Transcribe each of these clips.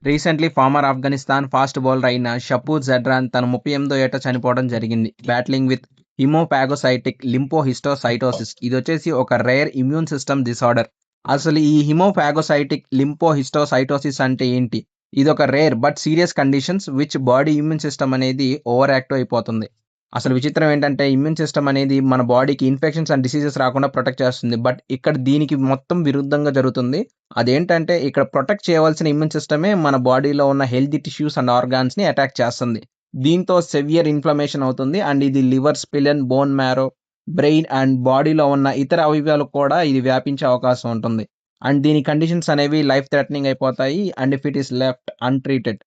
Recently former Afghanistan fast bowler అయిన Shapoor Zadran తన 38వ ఏట చనిపోవడం జరిగింది. బ్యాటిలింగ్ విత్ హిమోఫాగోసైటిక్ లింఫోహిస్టోసైటోసిస్. ఇదొచ్చేసి ఒక రేర్ ఇమ్యూన్ సిస్టమ్ డిసార్డర్. అసలు ఈ హిమోఫాగోసైటిక్ లింఫోహిస్టోసైటోసిస్ అంటే ఏంటి? ఇదొక rare but serious conditions which body immune system అనేది ఓవర్ యాక్టివ్ అయిపోతుంది. అసలు విచిత్రం ఏంటంటే ఇమ్యూన్ సిస్టమ్ అనేది మన బాడీకి ఇన్ఫెక్షన్స్ అండ్ డిసీజెస్ రాకుండా ప్రొటెక్ట్ చేస్తుంది. బట్ ఇక్కడ దీనికి మొత్తం విరుద్ధంగా జరుగుతుంది. అదేంటంటే ఇక్కడ ప్రొటెక్ట్ చేయవలసిన ఇమ్యూన్ సిస్టమే మన బాడీలో ఉన్న హెల్తీ టిష్యూస్ అండ్ ఆర్గాన్స్‌ని అటాక్ చేస్తుంది. దీంతో సెవియర్ ఇన్‌ఫ్లమేషన్ అవుతుంది అండ్ ఇది liver, spleen, bone marrow, brain and బాడీలో ఉన్న ఇతర అవయవాలకు కూడా ఇది వ్యాపించే అవకాశం ఉంటుంది. అండ్ దీని కండిషన్స్ అనేవి లైఫ్ థ్రెటనింగ్ అయిపోతాయి and if it is left untreated.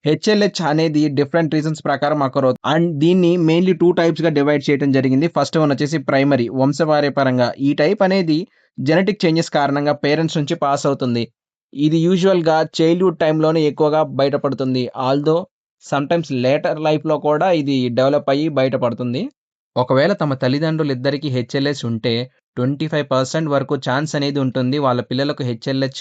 HLH అనేది డిఫరెంట్ రీజన్స్ ప్రకారం అకర్ అవుతుంది. అండ్ దీన్ని మెయిన్‌లీ 2 టైప్స్‌గా డివైడ్ చేయడం జరిగింది. ఫస్ట్ వన్ వచ్చేసి ప్రైమరీ వంశపార్యపరంగా. ఈ టైప్ అనేది జెనెటిక్ చేంజెస్ కారణంగా పేరెంట్స్ నుంచి పాస్ అవుతుంది. ఇది యూజువల్‌గా చైల్డ్‌హుడ్ టైమ్‌లోనే ఎక్కువగా బయటపడుతుంది. ఆల్‌దో సమ్‌టైమ్స్ లేటర్ లైఫ్‌లో కూడా ఇది డెవలప్ అయ్యి బయటపడుతుంది. ఒకవేళ తమ తల్లిదండ్రులిద్దరికీ హెచ్ఎల్‌హెచ్ ఉంటే 25% వరకు ఛాన్స్ అనేది ఉంటుంది వాళ్ళ పిల్లలకు హెచ్ఎల్‌హెచ్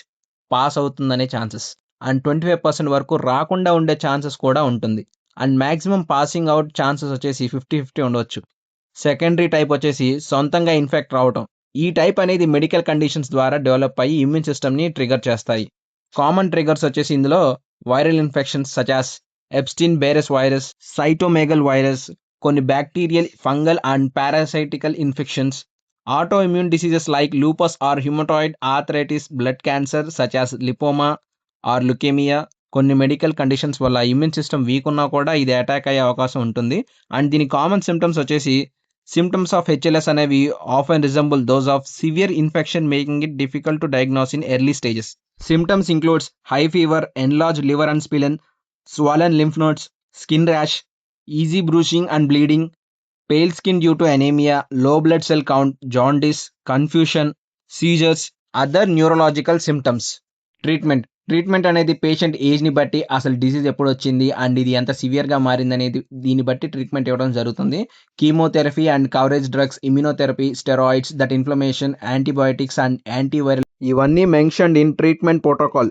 పాస్ అవుతుందనే ఛాన్సెస్. అండ్ 25% వరకు రాకుండా ఉండే ఛాన్సెస్ కూడా ఉంటుంది. And maximum passing out chances వచ్చేసి 50-50 ఉండవచ్చు. సెకండరీ టైప్ వచ్చేసి సొంతంగా ఇన్ఫెక్ట్ రావటం. ఈ టైప్ అనేది మెడికల్ కండిషన్స్ ద్వారా డెవలప్ అయ్యి ఇమ్యూన్ సిస్టమ్‌ని ట్రిగ్గర్ చేస్తాయి. కామన్ ట్రిగ్గర్స్ వచ్చేసి ఇందులో viral infections such as Epstein Barr virus, cytomegalo virus, కొన్ని bacterial, fungal and parasitical infections, auto immune diseases like lupus or rheumatoid arthritis, blood cancer such as lipoma or leukaemia. కొన్ని medical conditions వల్ల immune system weak ఉన్నా కూడా ఇది attack అయ్యే అవకాశం ఉంటుంది. And దీని కామన్ సిమ్టమ్స్ వచ్చేసి సిమ్టమ్స్ ఆఫ్ హెచ్ఎల్ఎస్ అనేవి often resemble those of severe infection making it difficult to diagnose in early stages. Symptoms includes high fever, enlarged liver and spleen, swollen lymph nodes, skin rash, easy bruising and bleeding, pale skin due to anemia, low blood cell count, jaundice, confusion, seizures, other neurological symptoms. Treatment అనేది patient ఏజ్‌ని బట్టి అసలు disease ఎప్పుడొచ్చింది and ఇది ఎంత సివియర్‌గా మారిందనేది దీన్ని బట్టి treatment ఇవ్వడం జరుగుతుంది. Chemotherapy and coverage drugs, immunotherapy, steroids, that inflammation, antibiotics and antiviral ఇవన్నీ మెన్షన్డ్ ఇన్ ట్రీట్మెంట్ ప్రోటోకాల్.